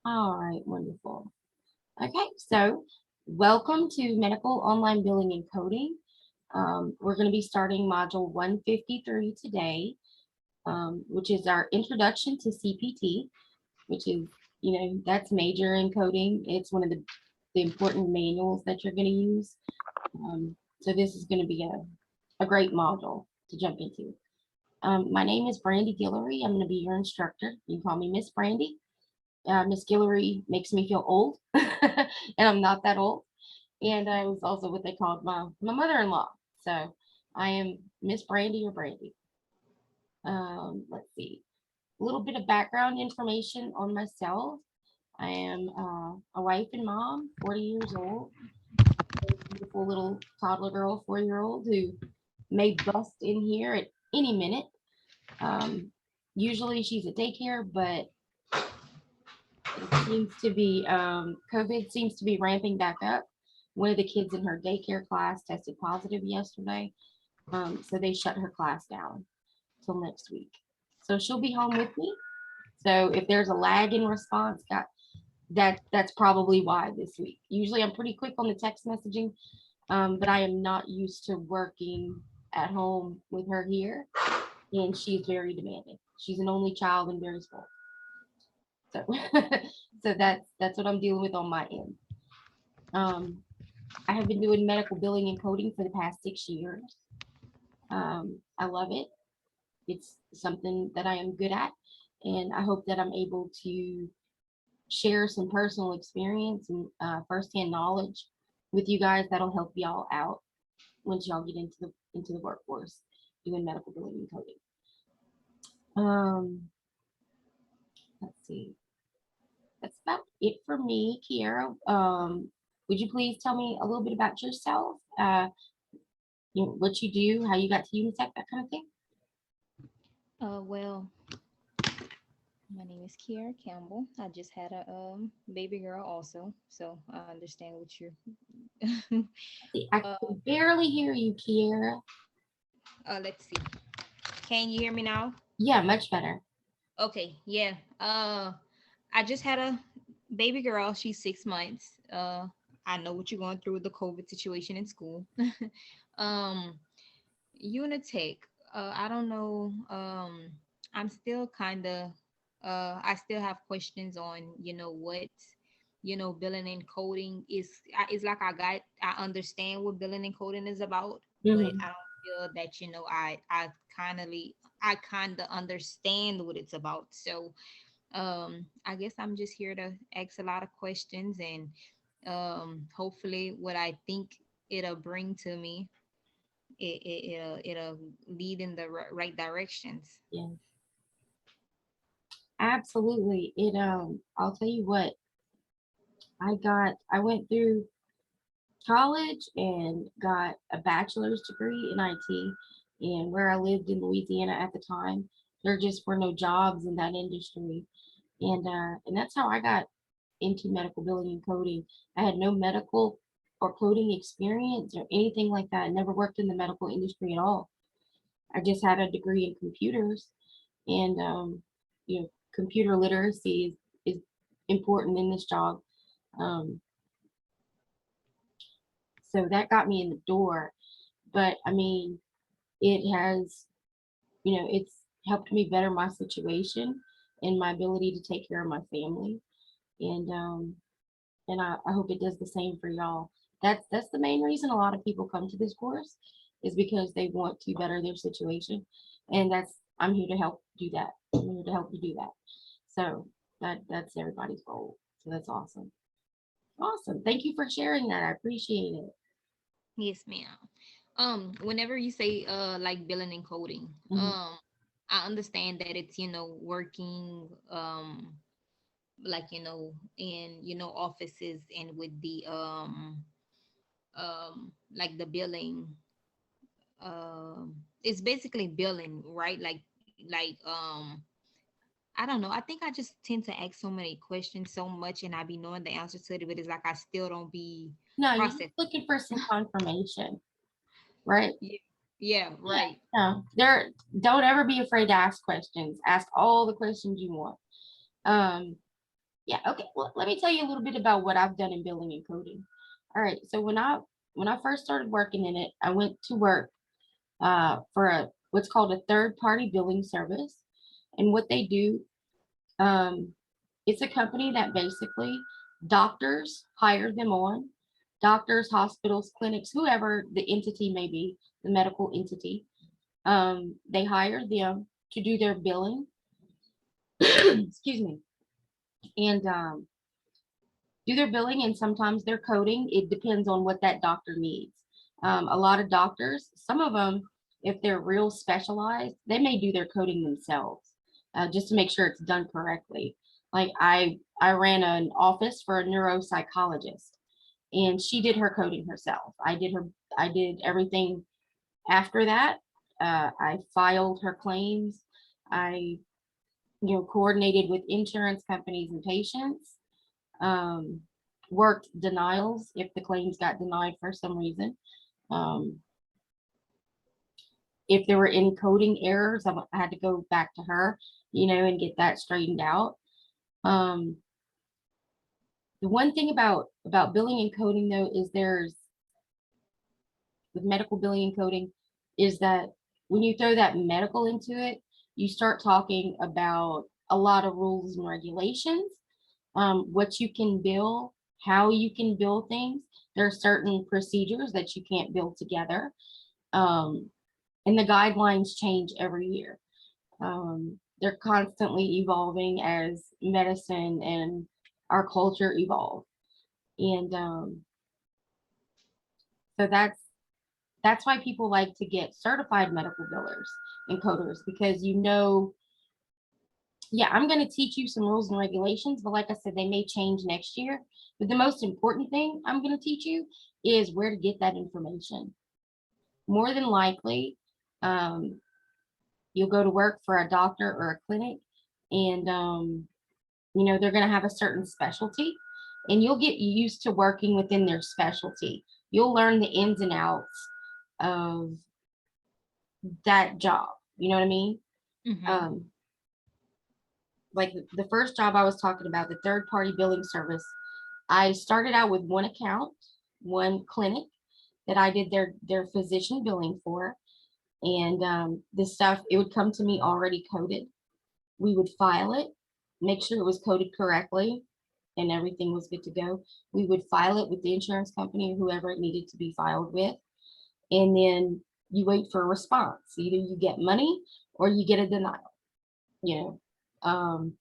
All right, wonderful. Okay, so welcome to Medical Online Billing and Coding. We're going to be starting module 153 today, which is our introduction to CPT, which is, that's major in coding. It's one of the important manuals that you're going to use. So this is going to be a great module to jump into. My name is Brandy Guillory. I'm going to be your instructor. You can call me Miss Brandy. Miss Guillory makes me feel old, and I'm not that old. And I was also what they called my mother-in-law. So I am Miss Brandy or Brandy. Let's see, a little bit of background information on myself. I am a wife and mom, 40 years old, a beautiful little toddler girl, 4-year-old, who may bust in here at any minute. Usually she's at daycare, but it seems to be COVID seems to be ramping back up. One of the kids in her daycare class tested positive yesterday, so they shut her class down till next week. So she'll be home with me. So if there's a lag in response, that's probably why this week. Usually I'm pretty quick on the text messaging, but I am not used to working at home with her here, and she's very demanding. She's an only child and very spoiled. So, so that's what I'm dealing with on my end. I have been doing medical billing and coding for the past 6 years. I love it. It's something that I am good at, and I hope that I'm able to share some personal experience and firsthand knowledge with you guys that'll help y'all out once y'all get into the workforce doing medical billing and coding. Let's see. That's about it for me, Kiera. Would you please tell me a little bit about yourself? What you do, how you got to Unitech, that kind of thing. Well, my name is Kiara Campbell. I just had a baby girl also, so I understand what you're. See, I can barely hear you, Kiera. Let's see. Can you hear me now? Yeah, much better. Okay, yeah. I just had a baby girl. She's 6 months. I know what you're going through with the COVID situation in school. um, Unitech. I don't know. I'm still kind of. I still have questions on what billing and coding is. It's like I understand what billing and coding is about, but Hmm. I don't feel that I kind of understand what it's about. So I guess I'm just here to ask a lot of questions, and hopefully what I think it'll bring to me, it'll lead in the right directions. Yeah, absolutely. I'll tell you what, I went through college and got a bachelor's degree in IT. And where I lived in Louisiana at the time, there just were no jobs in that industry. And that's how I got into medical billing and coding. I had no medical or coding experience or anything like that. I never worked in the medical industry at all. I just had a degree in computers, and computer literacy is important in this job. Um, so that got me in the door. But I mean, it has, it's helped me better my situation and my ability to take care of my family. And I hope it does the same for y'all. That's the main reason a lot of people come to this course is because they want to better their situation. And I'm here to help do that. I'm here to help you do that. So that's everybody's goal. So that's awesome. Awesome. Thank you for sharing that. I appreciate it. Yes, ma'am. Whenever you say like billing and coding, Mhm. I understand that it's working like in offices and with the like the billing, it's basically billing, right? Like I don't know. I think I just tend to ask so many questions so much, and I be knowing the answer to it, but it's like I still don't be No, you're just processing. looking for some confirmation, right? Yeah, yeah, Yeah. right. No, don't ever be afraid to ask questions. Ask all the questions you want. Um, Yeah, okay. Well, let me tell you a little bit about what I've done in billing and coding. All right. So when I first started working in it, I went to work for what's called a third party billing service. And what they do, um, it's a company that basically doctors hire them on, doctors, hospitals, clinics, whoever the entity may be, the medical entity. They hire them to do their billing. Excuse me. And do their billing and sometimes their coding. It depends on what that doctor needs. A lot of doctors, some of them, if they're real specialized, they may do their coding themselves just to make sure it's done correctly. Like I ran an office for a neuropsychologist, and she did her coding herself. I did everything after that. I filed her claims. I coordinated with insurance companies and patients, um, worked denials if the claims got denied for some reason. Um, if there were any coding errors, I had to go back to her, and get that straightened out. Um, the one thing about billing and coding though is there's with medical billing and coding is that when you throw that medical into it, you start talking about a lot of rules and regulations, what you can bill, how you can bill things. There are certain procedures that you can't bill together. Um, and the guidelines change every year. They're constantly evolving as medicine and our culture evolve. And so that's why people like to get certified medical billers and coders, because yeah, I'm going to teach you some rules and regulations, but like I said, they may change next year. But the most important thing I'm going to teach you is where to get that information. More than likely, um, you'll go to work for a doctor or a clinic, and they're going to have a certain specialty, and you'll get used to working within their specialty. You'll learn the ins and outs of that job. You know what I mean? Mm-hmm. Um, like the first job I was talking about, the third party billing service, I started out with one account, one clinic that I did their physician billing for. And this stuff, it would come to me already coded. We would file it, make sure it was coded correctly, and everything was good to go. We would file it with the insurance company or whoever it needed to be filed with. And then you wait for a response. Either you get money or you get a denial, you know. And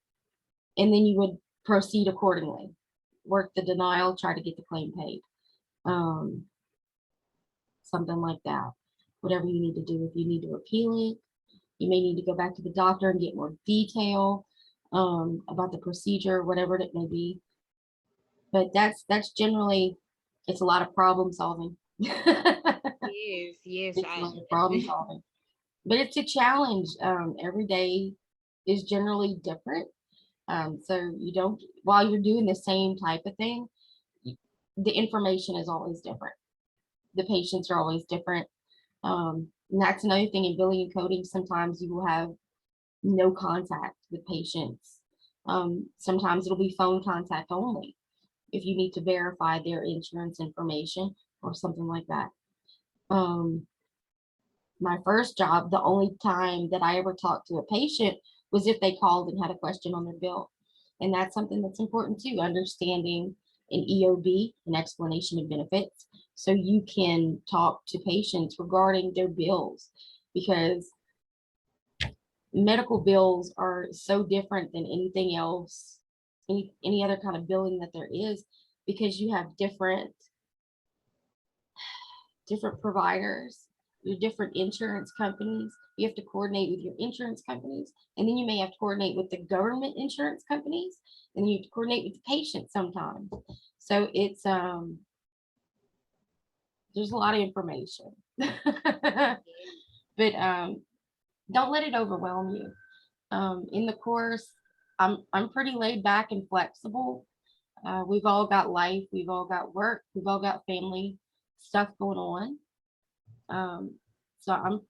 then you would proceed accordingly, work the denial, try to get the claim paid, um, something like that. Whatever you need to do. If you need to appeal it, you may need to go back to the doctor and get more detail about the procedure, whatever it may be. But that's generally, it's a lot of problem solving. Yes, yes, It's a lot of problem solving, but it's a challenge. Every day is generally different. So you don't, while you're doing the same type of thing, the information is always different. The patients are always different. And that's another thing in billing and coding. Sometimes you will have no contact with patients. Sometimes it'll be phone contact only if you need to verify their insurance information or something like that. Um, my first job, the only time that I ever talked to a patient was if they called and had a question on their bill. And that's something that's important too, understanding an EOB, an explanation of benefits, so you can talk to patients regarding their bills, because medical bills are so different than anything else, any other kind of billing that there is, because you have different providers, your different insurance companies. You have to coordinate with your insurance companies, and then you may have to coordinate with the government insurance companies, and you have to coordinate with the patient sometimes. So it's there's a lot of information. But don't let it overwhelm you. In the course, I'm pretty laid back and flexible. We've all got life, we've all got work, we've all got family stuff going on. Um, so I'm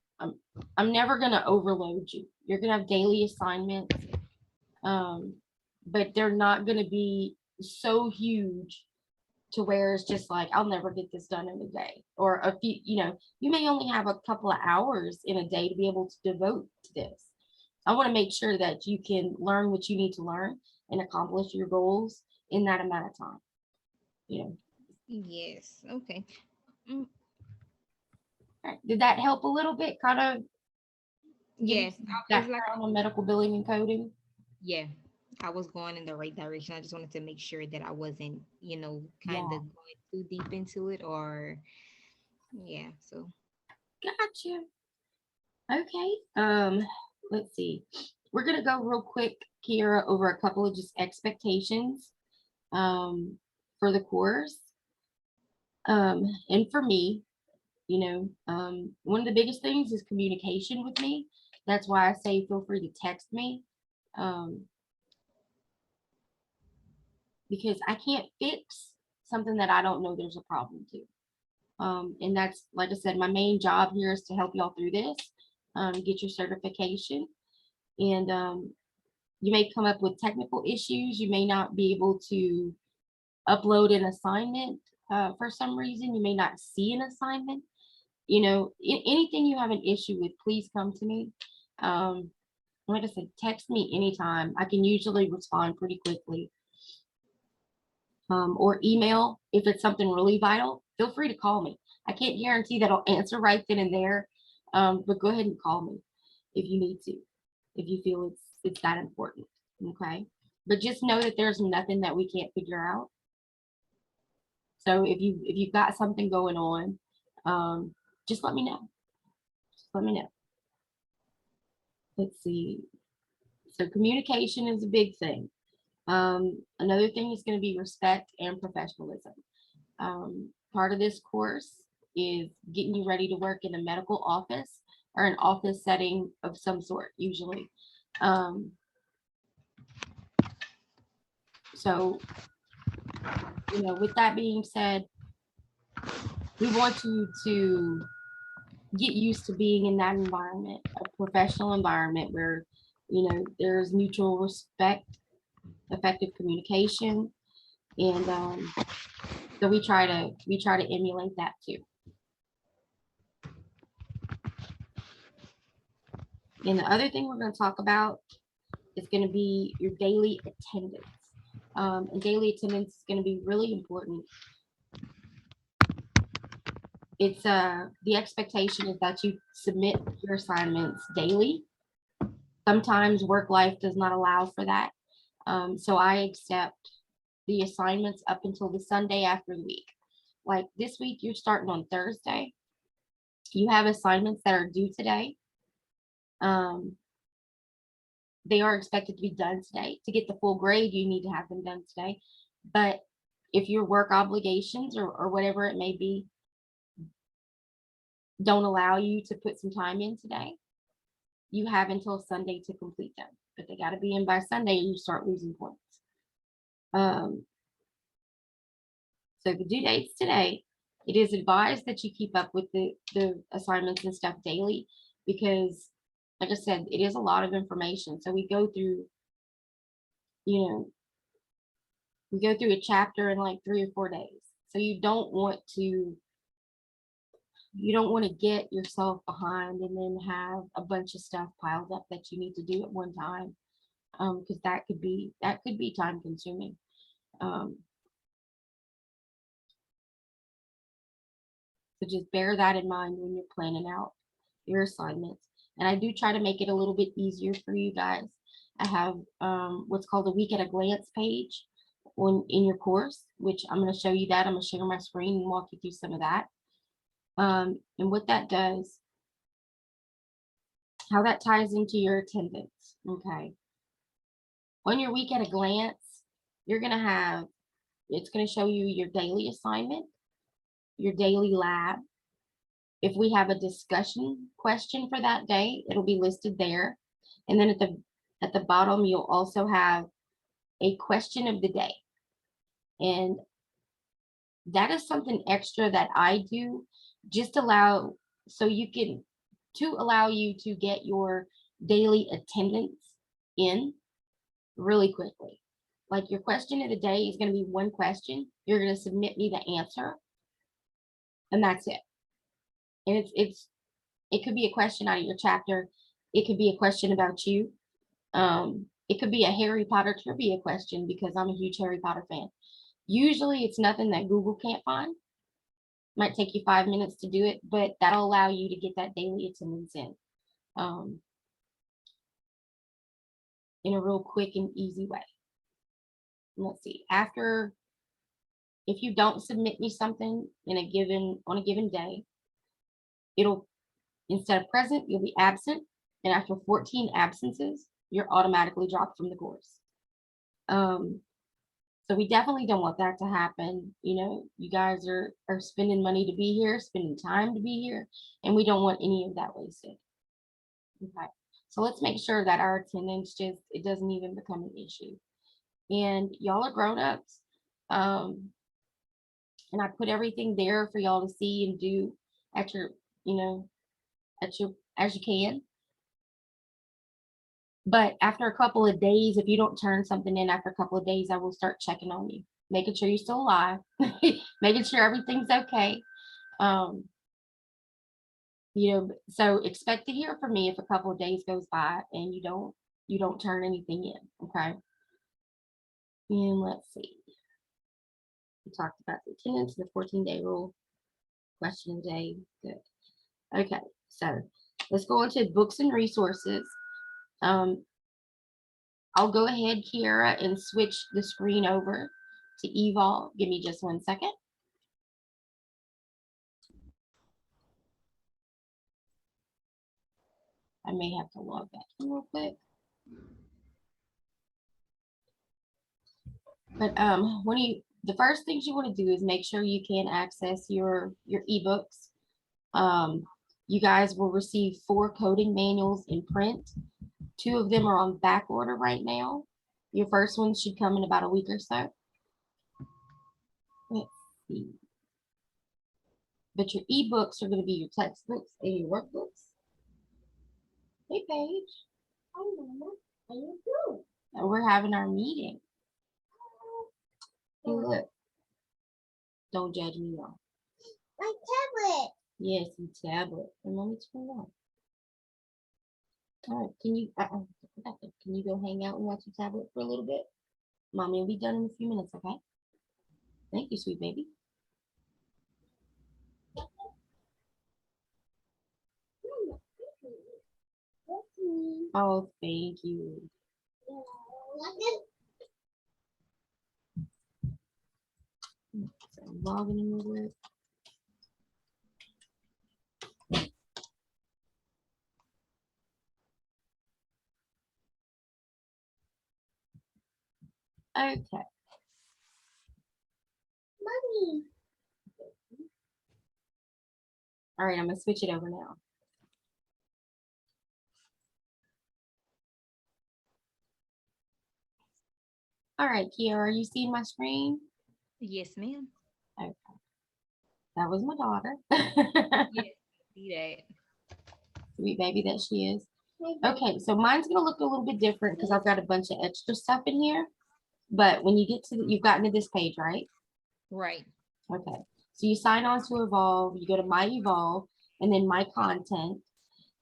I'm never gonna overload you. You're gonna have daily assignments. Um, but they're not going to be so huge to where it's just like, I'll never get this done in a day, or a few, you may only have a couple of hours in a day to be able to devote to this. I want to make sure that you can learn what you need to learn and accomplish your goals in that amount of time. Yes. Okay. Mm, Right. Did that help a little bit? Kind of give you yes. some It's like, background on medical billing and coding? yeah, I was going in the right direction. I just wanted to make sure that I wasn't, kind Yeah, of going too deep into it, or yeah. So gotcha. Okay. Let's see. We're gonna go real quick here over a couple of just expectations for the course. And for me, one of the biggest things is communication with me. That's why I say feel free to text me. Um, because I can't fix something that I don't know there's a problem to. And that's, like I said, my main job here is to help y'all through this, get your certification. And you may come up with technical issues. You may not be able to upload an assignment for some reason. You may not see an assignment. Anything you have an issue with, please come to me. Like I said, text me anytime. I can usually respond pretty quickly. Or email if it's something really vital. Feel free to call me. I can't guarantee that I'll answer right then and there, but go ahead and call me if you need to, if you feel it's that important. Okay, but just know that there's nothing that we can't figure out. So if you've got something going on, just let me know. Just let me know. Let's see. So communication is a big thing. Another thing is going to be respect and professionalism. Part of this course is getting you ready to work in a medical office or an office setting of some sort, usually. Um, so, with that being said, we want you to get used to being in that environment, a professional environment where, there's mutual respect, effective communication, and so we try to emulate that too. And the other thing we're going to talk about is going to be your daily attendance. And daily attendance is going to be really important. It's the expectation is that you submit your assignments daily. Sometimes work life does not allow for that. So I accept the assignments up until the Sunday after the week. Like this week, you're starting on Thursday. You have assignments that are due today. They are expected to be done today. To get the full grade, you need to have them done today. But if your work obligations or whatever it may be don't allow you to put some time in today, you have until Sunday to complete them. But they got to be in by Sunday or you start losing points. So the due date's today. It is advised that you keep up with the assignments and stuff daily because, like I said, it is a lot of information. So we go through, a chapter in like 3 or 4 days. So you don't want to get yourself behind and then have a bunch of stuff piled up that you need to do at one time, because that could be time consuming. So just bear that in mind when you're planning out your assignments. And I do try to make it a little bit easier for you guys. I have what's called a week at a glance page in your course, which I'm going to show you that. I'm going to share my screen and walk you through some of that. And what that does, how that ties into your attendance. Okay. On your week at a glance, it's going to show you your daily assignment, your daily lab. If we have a discussion question for that day, it'll be listed there. And then at the bottom, you'll also have a question of the day. And that is something extra that I do just allow you to get your daily attendance in really quickly. Like your question of the day is going to be one question. You're going to submit me the answer, and that's it. And it could be a question out of your chapter. It could be a question about you. It could be a Harry Potter trivia question because I'm a huge Harry Potter fan. Usually it's nothing that Google can't find. Might take you 5 minutes to do it, but that'll allow you to get that daily attendance in a real quick and easy way. Let's see. If you don't submit me something on a given day, it'll, instead of present, you'll be absent. And after 14 absences, you're automatically dropped from the course. So we definitely don't want that to happen. You know, you guys are spending money to be here, spending time to be here, and we don't want any of that wasted. Okay. So let's make sure that our attendance it doesn't even become an issue. And y'all are grown-ups. And I put everything there for y'all to see and do at your, as you can. But after a couple of days, if you don't turn something in after a couple of days, I will start checking on you, making sure you're still alive, making sure everything's okay. So expect to hear from me if a couple of days goes by and you don't turn anything in, okay? And let's see. We talked about the attendance, the 14-day rule, question a day. Good. Okay, so let's go on to books and resources. I'll go ahead, Kiara, and switch the screen over to eVol. Give me just 1 second. I may have to log back in real quick. But the first things you want to do is make sure you can access your ebooks. You guys will receive 4 coding manuals in print. 2 of them are on back order right now. Your first one should come in about a week or so. Let's see. But your ebooks are going to be your textbooks and your workbooks. Hey, Paige. Hi, Mama. How you doing? And we're having our meeting. Hey, look. Don't judge me, y'all. My tablet. Yes, your tablet. And let me turn it on. All right, can you go hang out and watch your tablet for a little bit? Mommy will be done in a few minutes, okay? Thank you, sweet baby. Oh, thank you. So I'm logging in real quick. Okay. Mommy. All right, I'm gonna switch it over now. All right, Kiara, are you seeing my screen? Yes, ma'am. Okay. That was my daughter. Yes, see that. Sweet baby that she is. Okay, so mine's gonna look a little bit different because I've got a bunch of extra stuff in here. But when you get to you've gotten to this page, right? Right. Okay. So you sign on to Evolve, you go to My Evolve, and then My Content,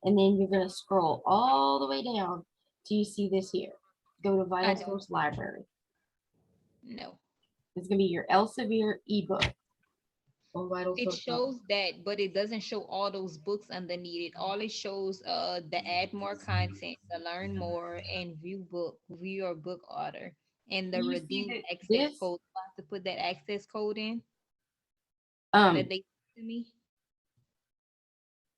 and then you're gonna scroll all the way down till you see this here. Go to Vital Source Library. No. It's gonna be your Elsevier ebook. It shows that, but it doesn't show all those books underneath it. All it shows the add more content, the learn more, and view your book order, and the redeem access code. I have to put that access code in that they to me.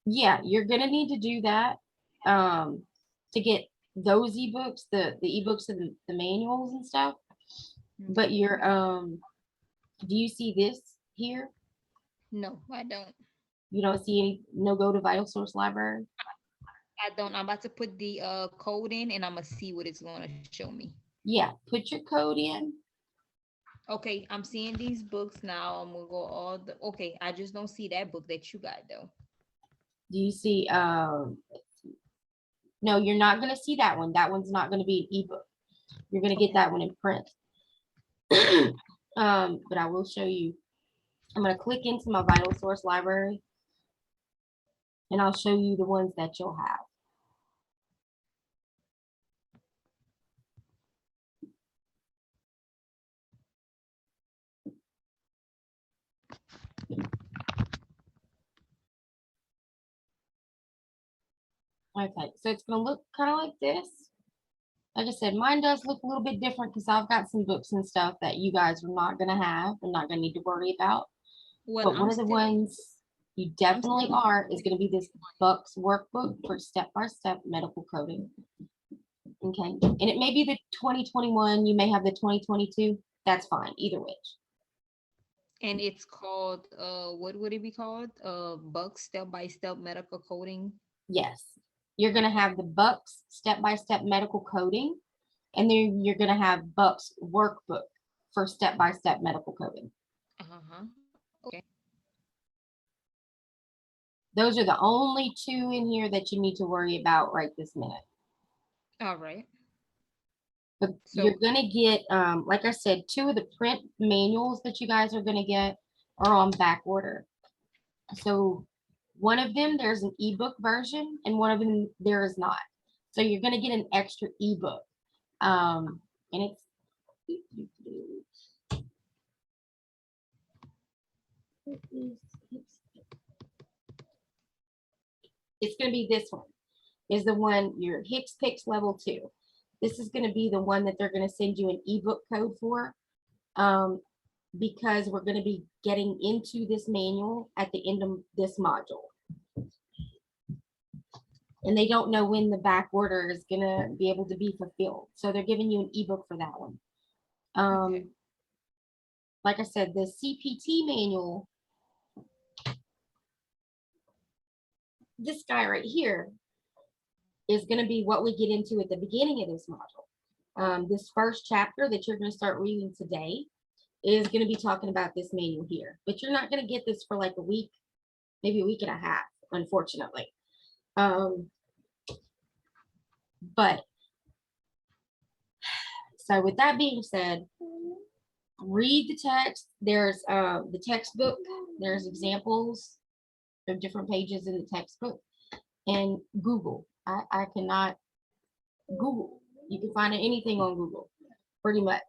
Yeah, you're gonna need to do that to get those ebooks, the ebooks and the manuals and stuff. But you're do you see this here? No, I don't. You don't see any go to Vital Source Library? I don't. I'm about to put the code in and I'm gonna see what it's gonna show me. Yeah, put your code in. Okay, I'm seeing these books now. I'm gonna go all the okay. I just don't see that book that you got though. Do you see no, you're not gonna see that one. That one's not gonna be an ebook. You're gonna get that one in print. But I will show you. I'm going to click into my vital source library, and I'll show you the ones that you'll have. Okay, so it's going to look kind of like this. Like I said, mine does look a little bit different because I've got some books and stuff that you guys are not going to have and not going to need to worry about. Well, But one of the ones you definitely are is going to be this Bucks workbook for step-by-step medical coding. Okay, and it may be the 2021, you may have the 2022. That's fine, either which. And it's called, what would it be called? Buck step-by-step medical coding. Yes, you're going to have the Bucks step-by-step medical coding, and then you're going to have Bucks workbook for step-by-step medical coding. Okay. Those are the only two in here that you need to worry about right this minute. All right. But so you're going to get, like I said, 2 of the print manuals that you guys are going to get are on back order. So one of them, there's an ebook version, and one of them there is not. So you're going to get an extra ebook. And it's going to be this one. Is the one your Hicks Picks level 2. This is going to be the one that they're going to send you an ebook code for, because we're going to be getting into this manual at the end of this module. And they don't know when the back order is going to be able to be fulfilled. So they're giving you an ebook for that one. Okay. Like I said, the CPT manual, this guy right here, is going to be what we get into at the beginning of this module. This first chapter that you're going to start reading today is going to be talking about this manual here, but you're not going to get this for like a week, maybe a week and a half, unfortunately. But so with that being said, read the text. There's the textbook. There's examples of different pages in the textbook, and Google. I cannot Google. You can find anything on Google, pretty much.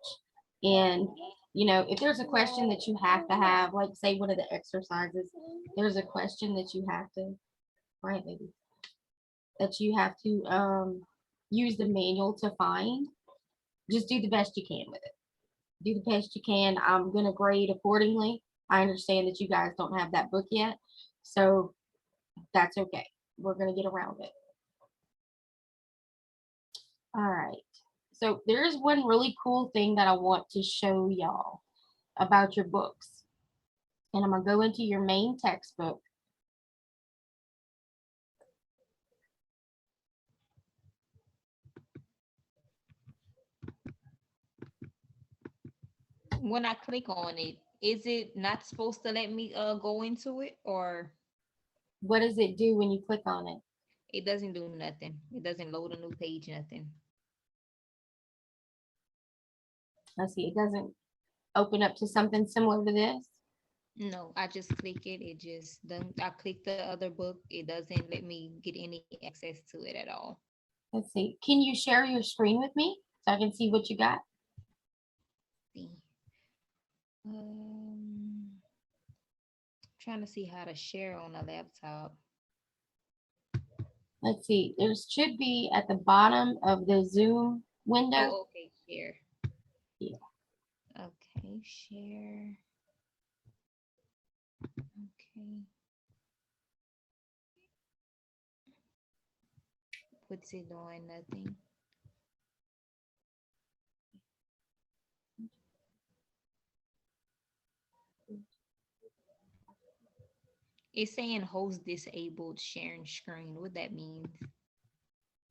And you know, if there's a question that you have to have, like say one of the exercises, there's a question that you have to, right, baby, that you have to use the manual to find. Just do the best you can with it. Do the best you can. I'm gonna grade accordingly. I understand that you guys don't have that book yet, so that's okay. We're gonna get around it. All right. So there is one really cool thing that I want to show y'all about your books. And I'm going to go into your main textbook. When I click on it, is it not supposed to let me go into it, or what does it do when you click on it? It doesn't do nothing. It doesn't load a new page, nothing. Let's see, it doesn't open up to something similar to this? No, I just click it. It just don't. I click the other book. It doesn't let me get any access to it at all. Let's see. Can you share your screen with me so I can see what you got? See. Trying to see how to share on a laptop. Let's see. There should be at the bottom of the Zoom window. Oh, okay. Share. Yeah. Okay. Share. Okay. What's it doing? Nothing. It's saying host disabled sharing screen. What that means?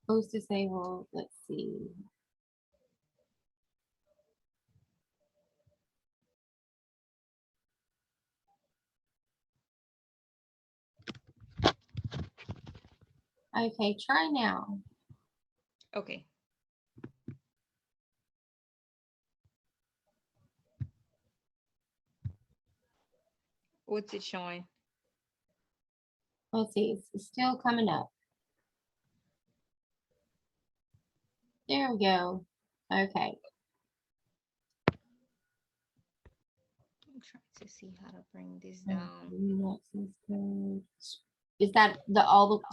Host disabled. Let's see. Okay, try now. Okay. What's it showing? Let's see, it's still coming up. There we go. Okay. I'm trying to see how to bring this down. Is that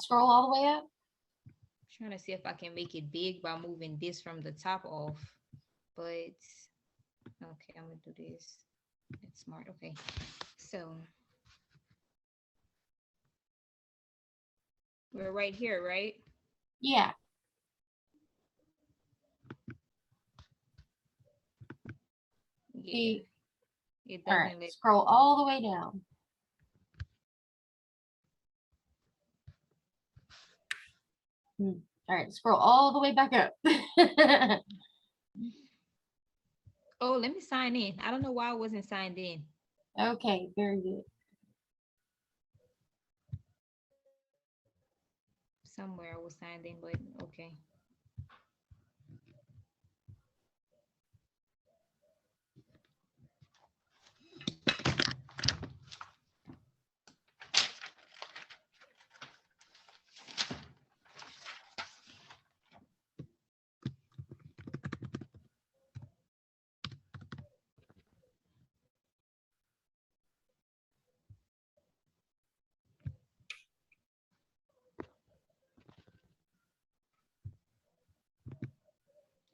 scroll all the way up? I'm trying to see if I can make it big by moving this from the top off. But okay, I'm gonna do this. It's smart. Okay. So we're right here, right? Yeah. Yeah. It All doesn't right. let Scroll all the way down. All right. Scroll all the way back up. Oh, let me sign in. I don't know why I wasn't signed in. Okay. Very good. Somewhere I was signed in, but okay.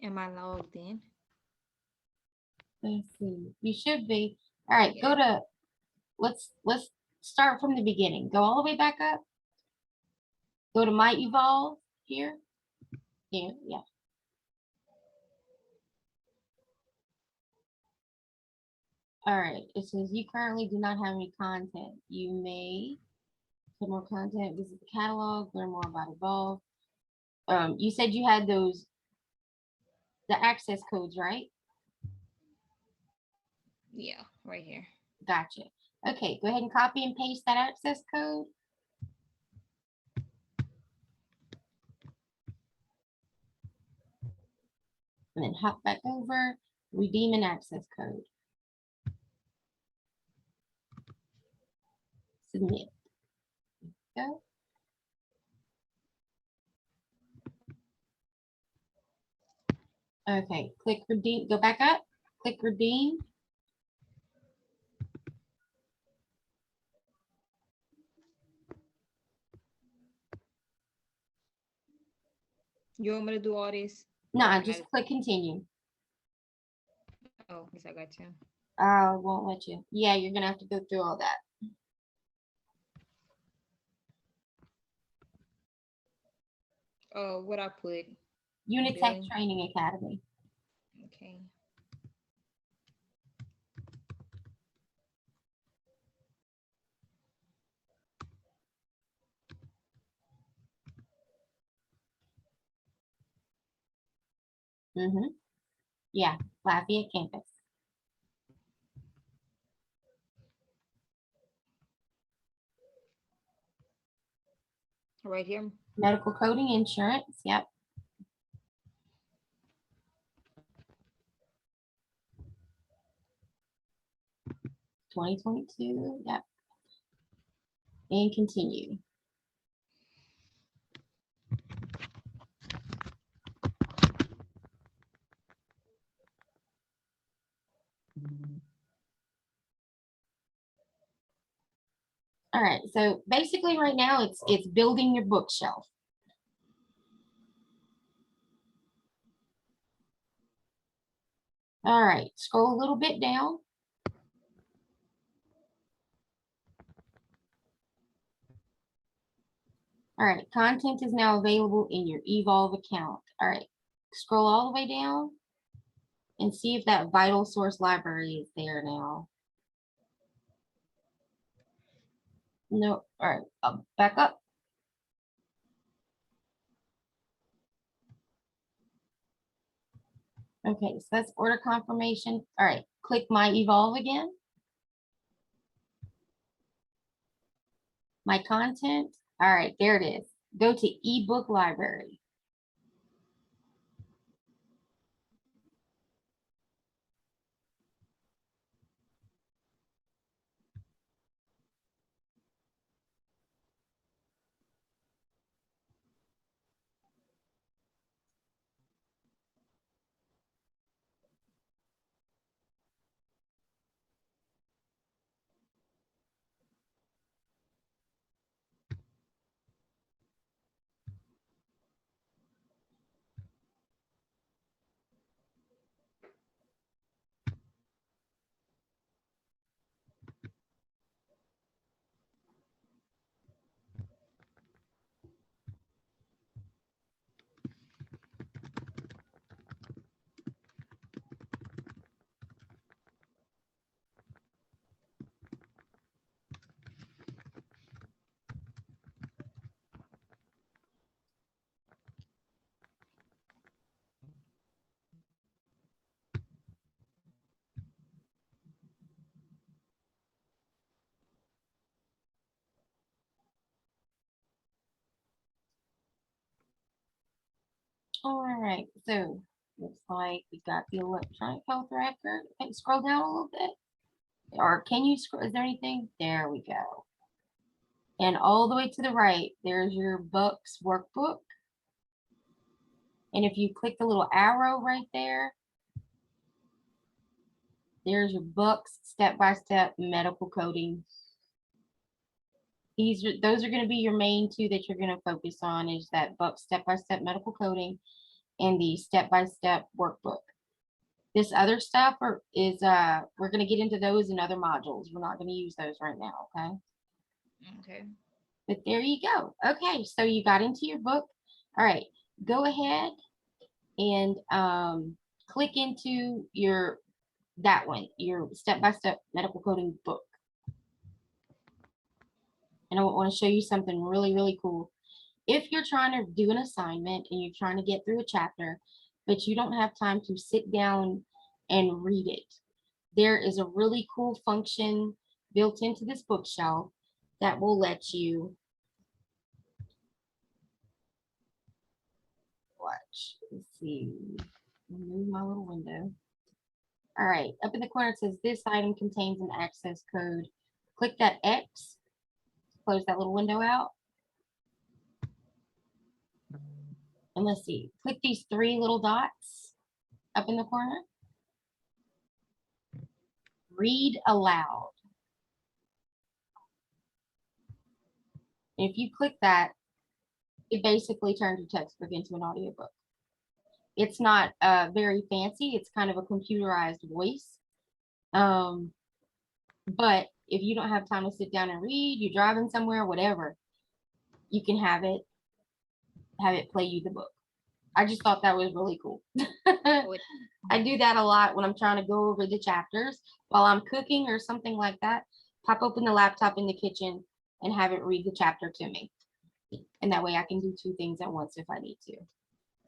Am I logged in? Let's see. You should be. All right. Yeah. Go to. Let's start from the beginning. Go all the way back up. Go to My Evolve here. Here. Yeah. All right. It says you currently do not have any content. You may put more content. Visit the catalog. Learn more about Evolve. You said you had the access codes, right? Yeah, right here. Gotcha. Okay, go ahead and copy and paste that access code. And then hop back over, redeem an access code. Submit. Go. Okay, click redeem, go back up, click redeem. You want me to do all this? No, just click continue. Oh, yes, I got you. Won't let you. Yeah, you're gonna have to go through all that. Oh, what I put? Unitech Billing. Training Academy. Okay. Yeah, Lafayette campus. Right here. Medical coding insurance. Yep. (2022). Yep. And continue. All right, so basically right now it's building your bookshelf. All right, scroll a little bit down. All right, content is now available in your Evolve account. All right, scroll all the way down and see if that vital source library is there now. No, all right, back up. Okay, so that's order confirmation. All right, click My Evolve again. My content. All right, there it is. Go to ebook library. All right, so looks like we got the electronic health record. Okay, scroll down a little bit. Or can you scroll? Is there anything? There we go. And all the way to the right, there's your books workbook. And if you click the little arrow right there, there's your books, step-by-step medical coding. Those are going to be your main two that you're going to focus on, is that book step-by-step medical coding and the step-by-step workbook. This other stuff is we're going to get into those in other modules. We're not going to use those right now, okay? Okay. But there you go. Okay, so you got into your book. All right, go ahead and click into that one, your step-by-step medical coding book. And I want to show you something really, really cool. If you're trying to do an assignment and you're trying to get through a chapter, but you don't have time to sit down and read it, there is a really cool function built into this bookshelf that will let you watch. Let's see, move my little window. All right, up in the corner it says this item contains an access code. Click that X, close that little window out. And let's see, click these three little dots up in the corner. Read aloud. If you click that, it basically turns your textbook into an audiobook. It's not very fancy. It's kind of a computerized voice. But if you don't have time to sit down and read, you're driving somewhere, whatever, you can have it play you the book. I just thought that was really cool. I do that a lot when I'm trying to go over the chapters while I'm cooking or something like that. Pop open the laptop in the kitchen and have it read the chapter to me. And that way I can do two things at once if I need to.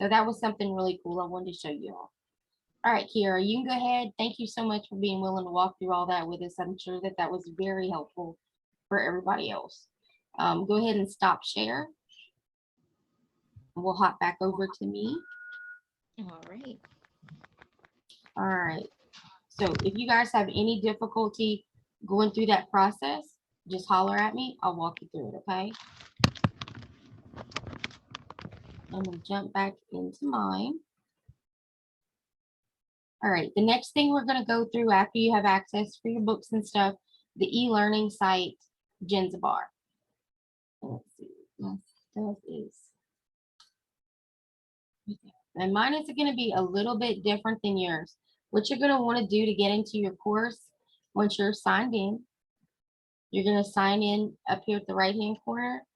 So that was something really cool I wanted to show you all. All right, Kiara, you can go ahead. Thank you so much for being willing to walk through all that with us. I'm sure that that was very helpful for everybody else. Go ahead and stop share. We'll hop back over to me. All right. All right. So if you guys have any difficulty going through that process, just holler at me. I'll walk you through it, okay? I'm gonna jump back into mine. All right, the next thing we're gonna go through after you have access for your books and stuff, the e-learning site, Genzabar. Let's see, my stuff is, and mine is gonna be a little bit different than yours. What you're gonna wanna do to get into your course, once you're signed in, you're gonna sign in up here at the right-hand corner,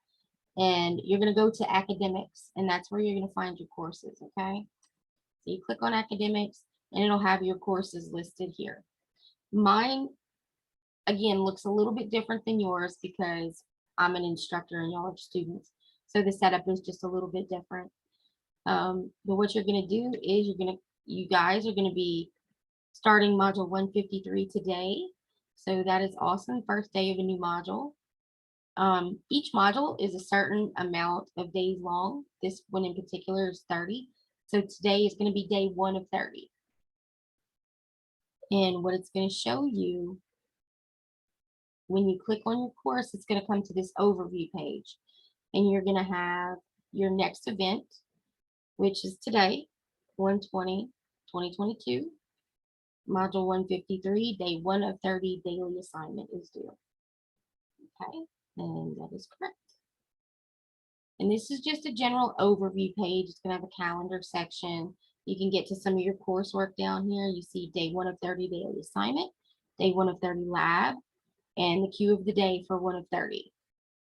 and you're gonna go to academics, and that's where you're gonna find your courses, okay? So you click on academics, and it'll have your courses listed here. Mine, again, looks a little bit different than yours because I'm an instructor and y'all are students. So the setup is just a little bit different. But what you're gonna do is you guys are gonna be starting module 153 today. So that is awesome, first day of a new module. Each module is a certain amount of days long. This one in particular is 30. So today is going to be day 1 of 30. And what it's going to show you, when you click on your course, it's going to come to this overview page. And you're going to have your next event, which is today, 1/20/2022. Module 153, day 1 of 30 daily assignment is due. Okay, and that is correct. And this is just a general overview page. It's going to have a calendar section. You can get to some of your coursework down here. You see day 1 of 30 daily assignment, day 1 of 30 lab, and the cue of the day for 1 of 30.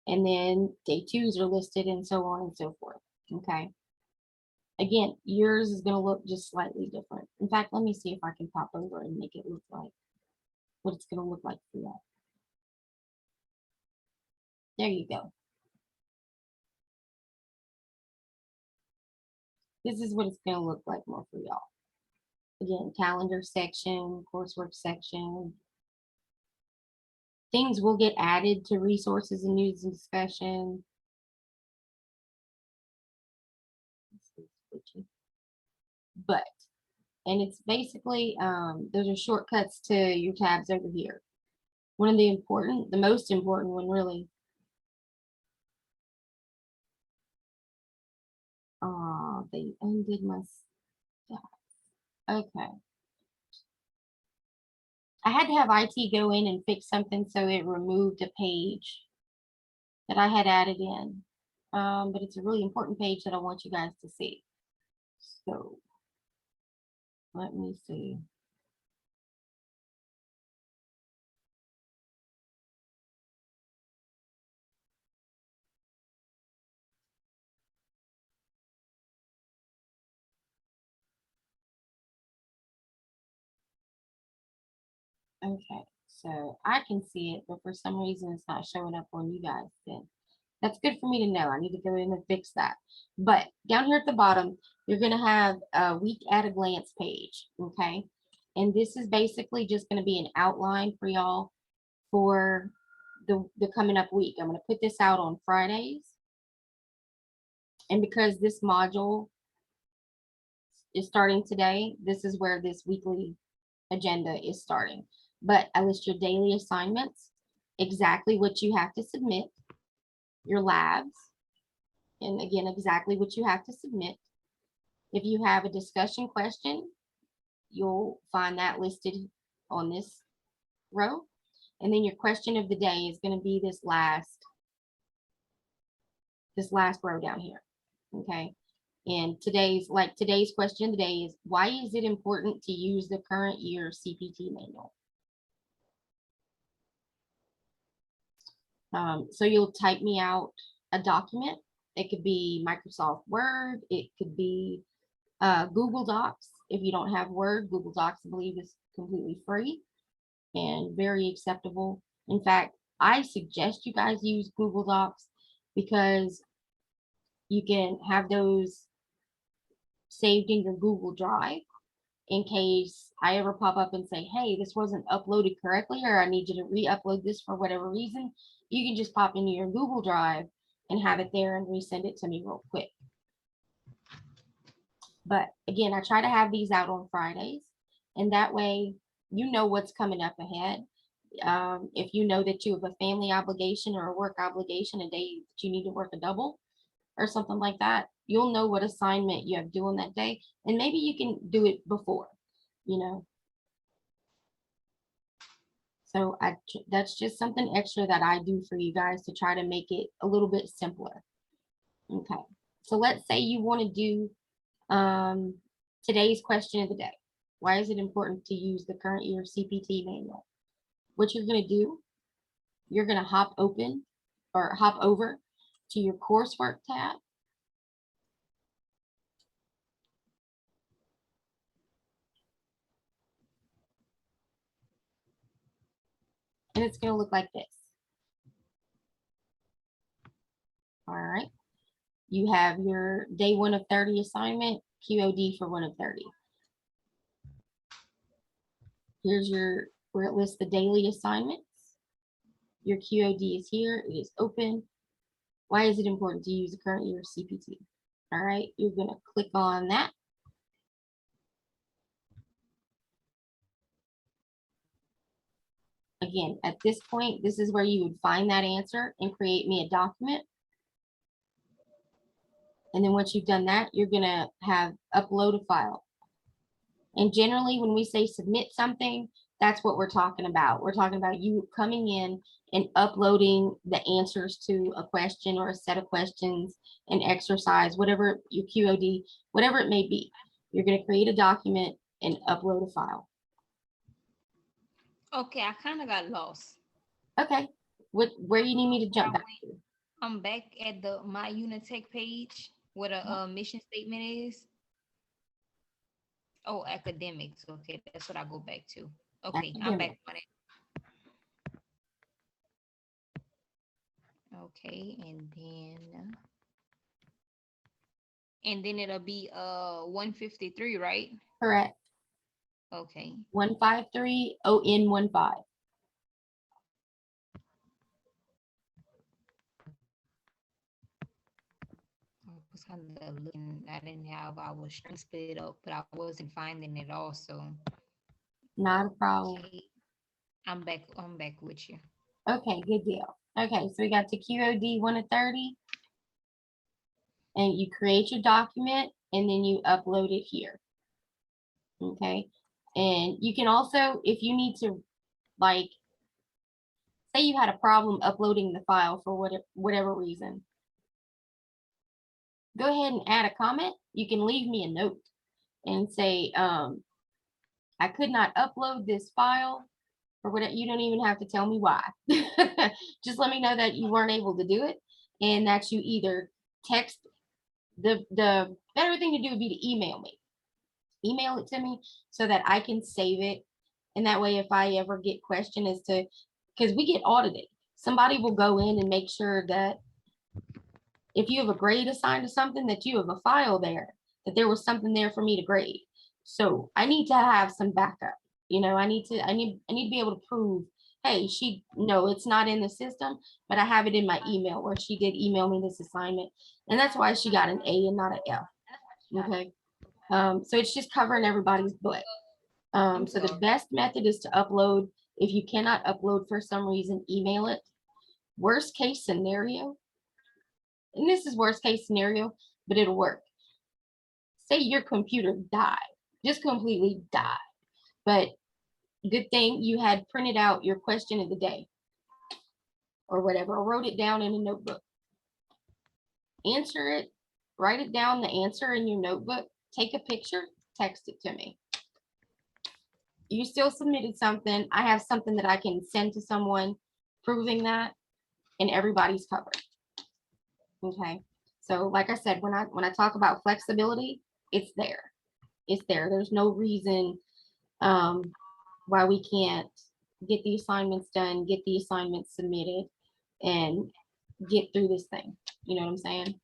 And then day 2s are listed and so on and so forth. Okay. Again, yours is going to look just slightly different. In fact, let me see if I can pop over and make it look like what it's going to look like for you. There you go. This is what it's going to look like more for y'all. Again, calendar section, coursework section. Things will get added to resources and news and discussion. but, and it's basically, those are shortcuts to your tabs over here. One of the most important one really. Oh, they undid my stuff. Okay. I had to have IT go in and fix something, so it removed a page that I had added in. But it's a really important page that I want you guys to see. So let me see. Okay, so I can see it, but for some reason it's not showing up on you guys then. That's good for me to know. I need to go in and fix that. But down here at the bottom, you're going to have a week at a glance page. Okay. And this is basically just going to be an outline for y'all for the coming up week. I'm going to put this out on Fridays. And because this module is starting today, this is where this weekly agenda is starting. But I list your daily assignments, exactly what you have to submit, your labs, and again, exactly what you have to submit. If you have a discussion question, you'll find that listed on this row. And then your question of the day is going to be this last row down here. Okay. And today's question of the day is, why is it important to use the current year CPT manual? So you'll type me out a document. It could be Microsoft Word. It could be Google Docs. If you don't have Word, Google Docs, I believe, is completely free and very acceptable. In fact, I suggest you guys use Google Docs because you can have those saved in your Google Drive in case I ever pop up and say, hey, this wasn't uploaded correctly, or I need you to re-upload this for whatever reason. You can just pop into your Google Drive and have it there and resend it to me real quick. But again, I try to have these out on Fridays, and that way you know what's coming up ahead. If you know that you have a family obligation or a work obligation, a day that you need to work a double or something like that, you'll know what assignment you have due on that day, and maybe you can do it before, you know. So that's just something extra that I do for you guys to try to make it a little bit simpler. Okay, so let's say you want to do today's question of the day. Why is it important to use the current year CPT manual? What you're going to do, you're going to hop over to your coursework tab. And it's going to look like this. All right. You have your day 1 of 30 assignment, QOD for 1 of 30. Here's where it lists the daily assignments. Your QOD is here. It is open. Why is it important to use the current year CPT? All right. You're going to click on that. Again, at this point, this is where you would find that answer and create me a document. And then once you've done that, you're going to have upload a file. And generally, when we say submit something, that's what we're talking about. We're talking about you coming in and uploading the answers to a question or a set of questions, an exercise, whatever your QOD, whatever it may be. You're going to create a document and upload a file. Okay, I kind of got lost. Okay. Where you need me to jump back to? I'm back at the My Unitech page where the mission statement is. Oh, academics. Okay, that's what I go back to. Okay, I'm back on it. Okay, and then it'll be 153, right? Correct. Okay. 153 ON15. was kind of looking. I didn't have. I was trying to split it up, but I wasn't finding it. Also, Not a problem. okay, I'm back. I'm back with you. Okay, good deal. Okay, so we got the QOD 1 to 30, and you create your document and then you upload it here. Okay, and you can also, if you need to, like, say you had a problem uploading the file for whatever reason, go ahead and add a comment. You can leave me a note and say, I could not upload this file or whatever. You don't even have to tell me why. Just let me know that you weren't able to do it and that you either text. The better thing to do would be to email me. Email it to me so that I can save it. And that way, if I ever get questioned as to, because we get audited, somebody will go in and make sure that if you have a grade assigned to something, that you have a file there, that there was something there for me to grade. So I need to have some backup. You know, I need to be able to prove, hey, no, it's not in the system, but I have it in my email where she did email me this assignment. And that's why she got an A and not an F. Okay. So it's just covering everybody's butt. I'm So the sorry. best method is to upload. If you cannot upload for some reason, email it. Worst case scenario, and this is worst case scenario, but it'll work. Say your computer died, just completely died. But good thing you had printed out your question of the day or whatever, or wrote it down in a notebook. Answer it, write it down, the answer in your notebook, take a picture, text it to me. You still submitted something. I have something that I can send to someone proving that, and everybody's covered. Okay. So like I said, when I talk about flexibility, it's there. It's there. There's no reason why we can't get the assignments done, get the assignments submitted, and get through this thing. You know what I'm saying?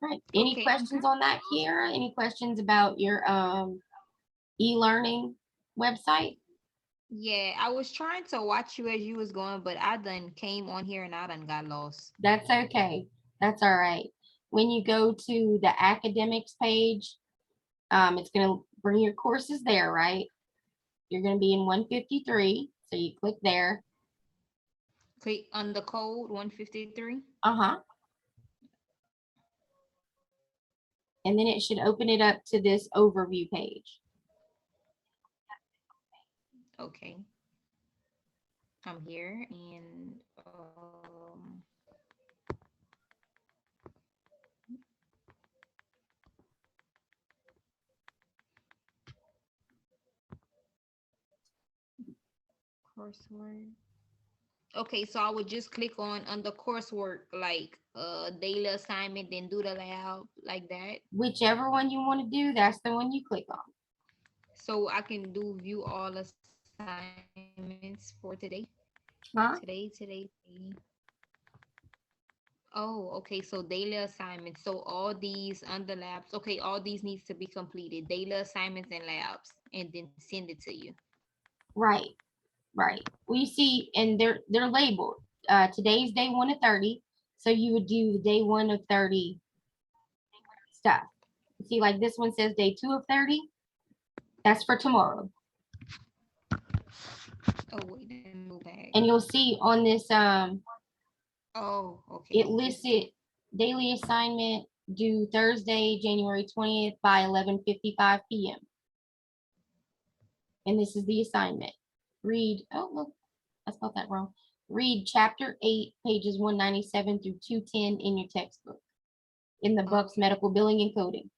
Right. Any Okay. questions on that, Kiera? Any questions about your e-learning website? Yeah, I was trying to watch you as you was going, but I done came on here and I done got lost. That's okay. That's all right. When you go to the academics page, it's going to bring your courses there, right? You're going to be in 153. So you click there. Click on the code 153. Uh-huh. And then it should open it up to this overview page. Okay. I'm here and coursework. Okay, so I would just click on under coursework, like daily assignment, then do the lab like that. Whichever one you want to do, that's the one you click on. So I can do view all assignments for today. Huh? Today. Oh, okay. So daily assignments. So all these under labs. Okay, all these needs to be completed. Daily assignments and labs, and then send it to you. Right. Right. We see, and they're labeled. Today's day 1 of 30. So you would do the day 1 of 30 stuff. See, like this one says day 2 of 30. That's for tomorrow. Oh wait, then move back. And you'll see on this, Oh, okay. it lists it daily assignment due Thursday, January 20th by 11:55 p.m. And this is the assignment. Read, oh, look, I spelled that wrong. Read chapter 8, pages 197 through 210 in your textbook in the Bucks Okay. Medical Billing and Coding.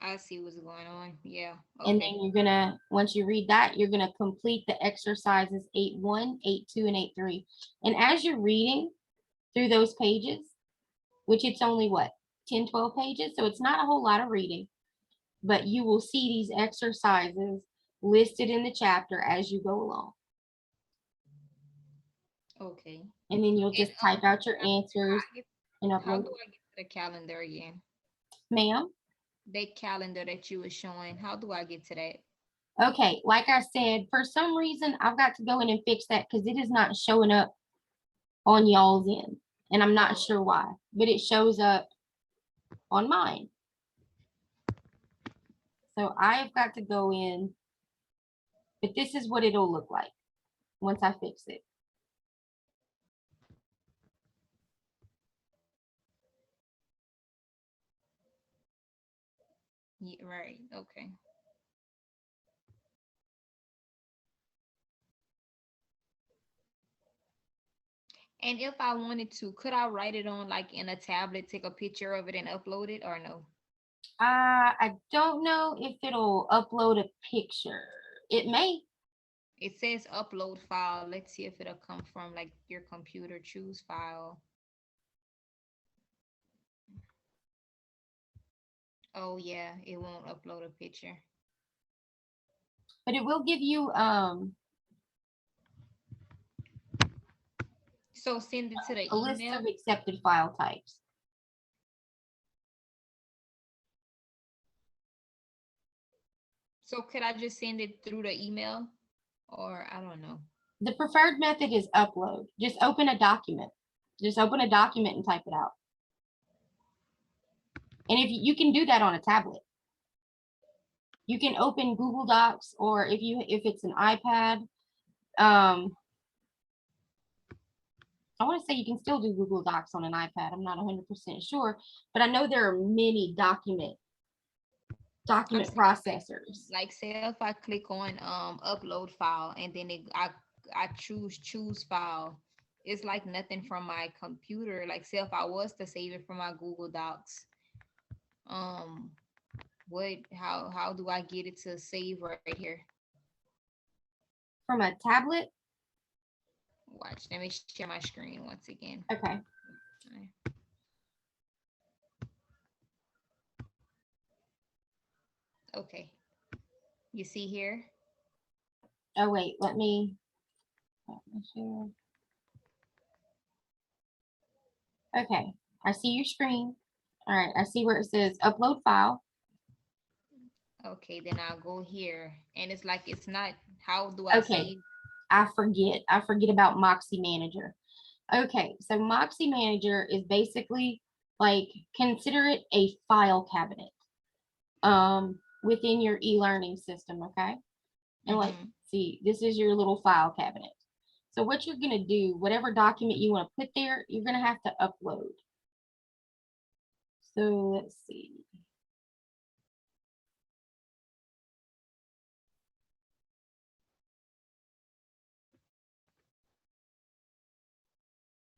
I see what's going on. Yeah. And Okay. then you're gonna, once you read that, you're gonna complete the exercises 8.1, 8.2, and 8.3. And as you're reading through those pages, which it's only what, 10, 12 pages, so it's not a whole lot of reading, but you will see these exercises listed in the chapter as you go along. Okay. And then you'll And just type out your answers and how upload. do I get to the calendar again? Ma'am? That calendar that you were showing, how do I get to that? Okay, like I said, for some reason, I've got to go in and fix that because it is not showing up on y'all's end. and I'm not sure why, but it shows up on mine. So I've got to go in, but this is what it'll look like once I fix it. Yeah, right. Okay. And if I wanted to, could I write it on like in a tablet, take a picture of it and upload it, or no? I don't know if it'll upload a picture. It may. It says upload file. Let's see if it'll come from like your computer. Choose file. Oh yeah, it won't upload a picture. But it will give you So send it to the a list email. of accepted file types. So could I just send it through the email, or I don't know. The preferred method is upload. Just open a document. Just open a document and type it out. And if you can do that on a tablet, you can open Google Docs, or if it's an iPad, I want to say you can still do Google Docs on an iPad. I'm not 100% sure, but I know there are many document processors. Like say if I click on upload file and then I choose file, it's like nothing from my computer. Like say if I was to save it from my Google Docs, um what how do I get it to save right here? From a tablet? Watch, let me share my screen once again. Okay. Okay. You see here? Oh wait, let me share. Okay, I see your screen. All right, I see where it says upload file. Okay, then I'll go here, and it's like it's not. How do I Okay, save? I forget about Moxie Manager. Okay, so Moxie Manager is basically like, consider it a file cabinet within your e-learning system, okay? And like, see, this is your little file cabinet. So what you're gonna do, whatever document you want to put there, you're gonna have to upload. So let's see.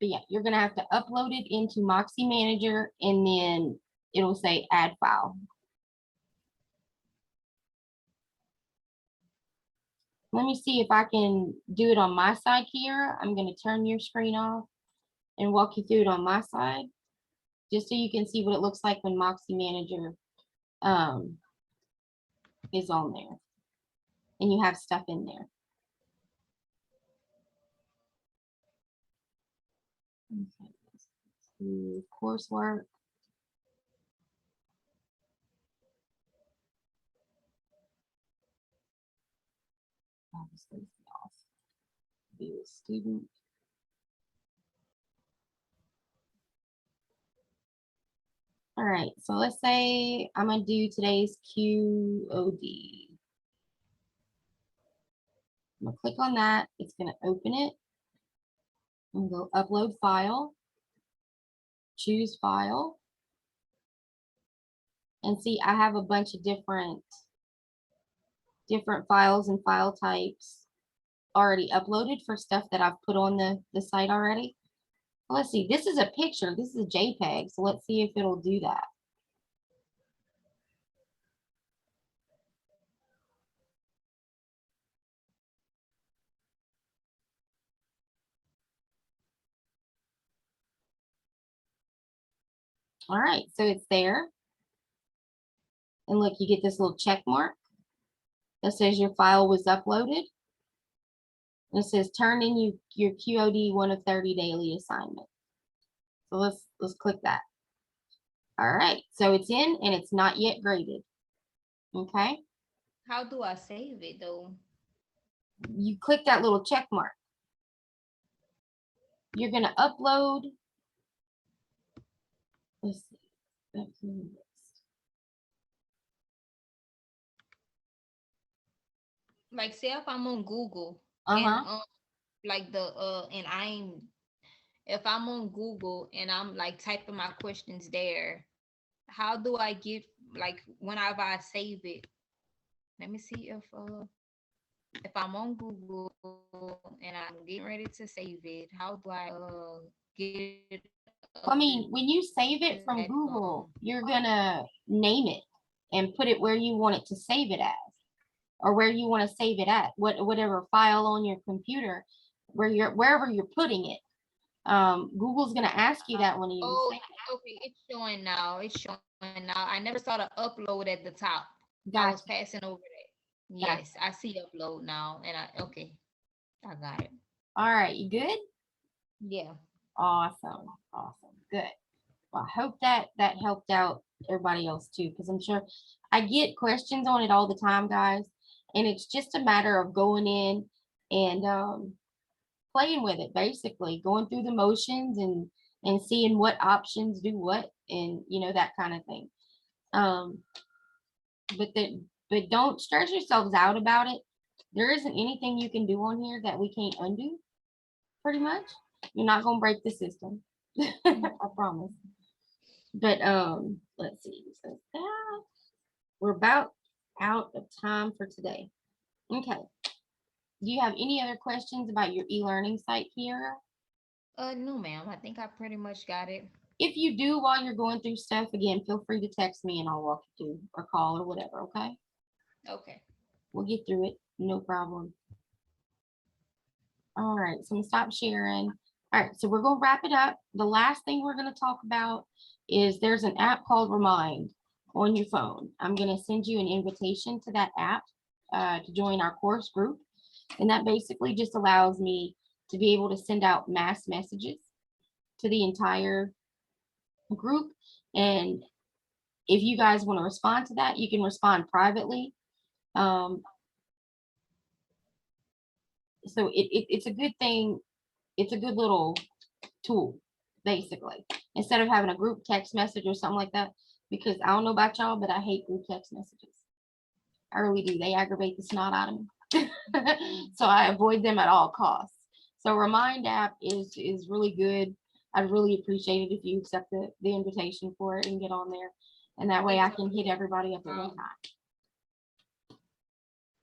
But yeah, you're gonna have to upload it into Moxie Manager, and then it'll say add file. Let me see if I can do it on my side here. I'm gonna turn your screen off and walk you through it on my side, just so you can see what it looks like when Moxie Manager is on there and you have stuff in there. Okay, let's do coursework. Obviously, be a student. All right, so let's say I'm gonna do today's QOD. I'm gonna click on that. It's gonna open it. I'm gonna go upload file, choose file, and see I have a bunch of different files and file types already uploaded for stuff that I've put on the site already. Well, let's see, this is a picture, this is a JPEG, so let's see if it'll do that. All right, so it's there. And look, you get this little check mark that says your file was uploaded. And it says turn in your QOD 1 of 30 daily assignment. So let's click that. All right, so it's in and it's not yet graded. Okay. How do I save it though? You click that little check mark. You're gonna upload Let's see. Back to the list. Like say if I'm on Google and Uh-huh. like the and I'm if I'm on Google and I'm like typing my questions there, how do I get like whenever I save it? Let me see if I'm on Google and I'm getting ready to save it, how do I get it I uploaded mean, when you save to it that from Google, you're gonna name it and put it where you want it to save it as, or where you want to save it at, whatever file on your computer, wherever you're putting it. Google's gonna ask you that when you Oh, save okay, it's showing now. It's showing now. I never saw the upload at the top. I it. was Gotcha, passing over that. Yes, gotcha. I see upload now, and I okay, I got it. All right, you good? Yeah. Awesome, awesome, good. Well, I hope that helped out everybody else too, because I'm sure I get questions on it all the time, guys, and it's just a matter of going in and playing with it, basically going through the motions and seeing what options do what, and that kind of thing. Um, but don't stress yourselves out about it. There isn't anything you can do on here that we can't undo. Pretty much, you're not gonna break the system. I promise. But let's see. So that we're about out of time for today. Okay. Do you have any other questions about your e-learning site, Kiera? No, ma'am. I think I pretty much got it. If you do while you're going through stuff, again, feel free to text me and I'll walk you through or call or whatever. Okay. Okay. We'll get through it. No problem. All right. So I'm gonna stop sharing. All right. So we're gonna wrap it up. The last thing we're gonna talk about is there's an app called Remind on your phone. I'm gonna send you an invitation to that app to join our course group. And that basically just allows me to be able to send out mass messages to the entire group. And if you guys want to respond to that, you can respond privately. Um, so it's a good thing. It's a good little tool, basically, instead of having a group text message or something like that. Because I don't know about y'all, but I hate group text messages. I really do. They aggravate the snot out of me. So I avoid them at all costs. So Remind app is really good. I'd really appreciate it if you accept the invitation for it and get on there. And that way I It's a can hit blue everybody up at one cloud. time.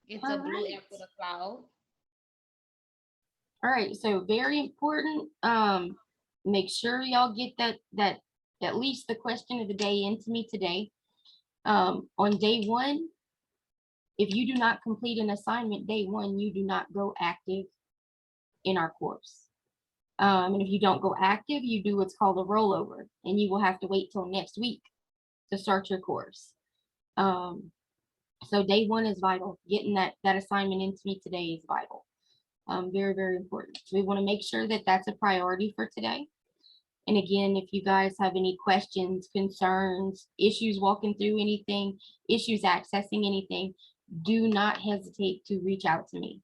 It's All a blue right. app with a cloud. All right. So very important. Make sure y'all get that at least the question of the day into me today. On day one, if you do not complete an assignment day one, you do not go active in our course. And if you don't go active, you do what's called a rollover, and you will have to wait till next week to start your course. So day one is vital. Getting that assignment into me today is vital. Very, very important. So we want to make sure that that's a priority for today. And again, if you guys have any questions, concerns, issues walking through anything, issues accessing anything, do not hesitate to reach out to me.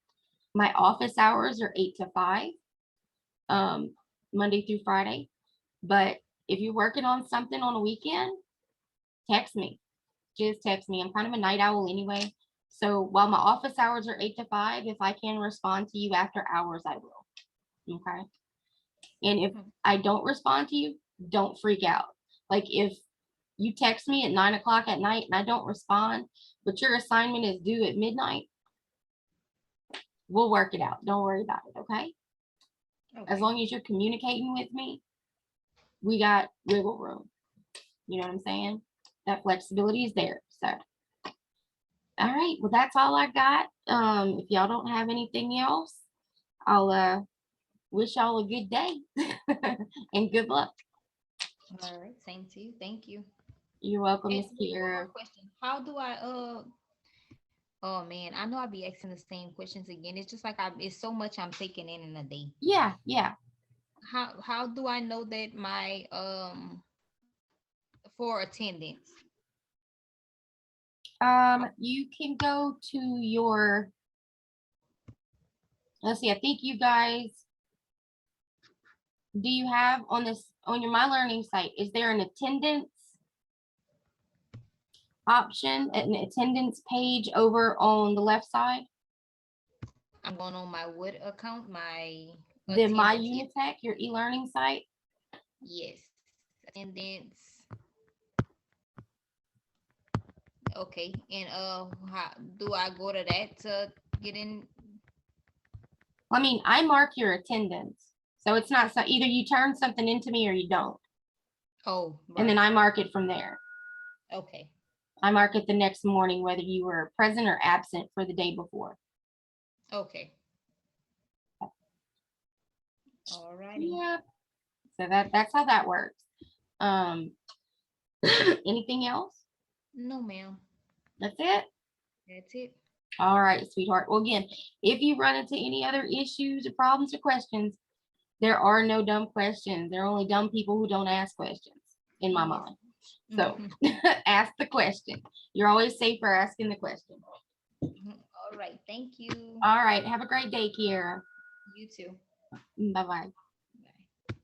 My office hours are 8 to 5, Monday through Friday. But if you're working on something on a weekend, text me. Just text me. I'm kind of a night owl anyway. So while my office hours are 8 to 5, if I can respond to you after hours, I will. Okay. And if I don't respond to you, don't freak out. Like if you text me at 9 o'clock at night and I don't respond, but your assignment is due at midnight, we'll work it out. Don't worry about it. Okay. As Okay. long as you're communicating with me, we got wiggle room. You know what I'm saying? That flexibility is there. So, all right. Well, that's all I got. If y'all don't have anything else, I'll wish y'all a good day and good luck. All right. Same to you. Thank you. You're welcome, And Miss wait, one more Kiera. question. How do I oh man, I know I'll be asking the same questions again. It's just like it's so much I'm taking in a day. Yeah, yeah. How do I know that my for attendance? You can go to your, let's see, I think you guys do you have on your My Learning site, is there an attendance option, an attendance page over on the left side? I'm going on my what account? My The My attendance. Unitech, your e-learning site? Yes. Attendance. Okay. And how do I go to that to get in? I mean, I mark your attendance. So it's not, so either you turn something into me or you don't. Oh, And then right. I mark it from there. Okay. I mark it the next morning, whether you were present or absent for the day before. Okay. All righty. Yeah. So that's how that works. Anything else? No, ma'am. That's it. That's it. All right, sweetheart. Well, again, if you run into any other issues or problems or questions, there are no dumb questions. There are only dumb people who don't ask questions, in my Yes. mind. So Mhm. ask the question. You're always safer asking the question. All right. Thank you. All right. Have a great day, Kiera. You too. Bye-bye.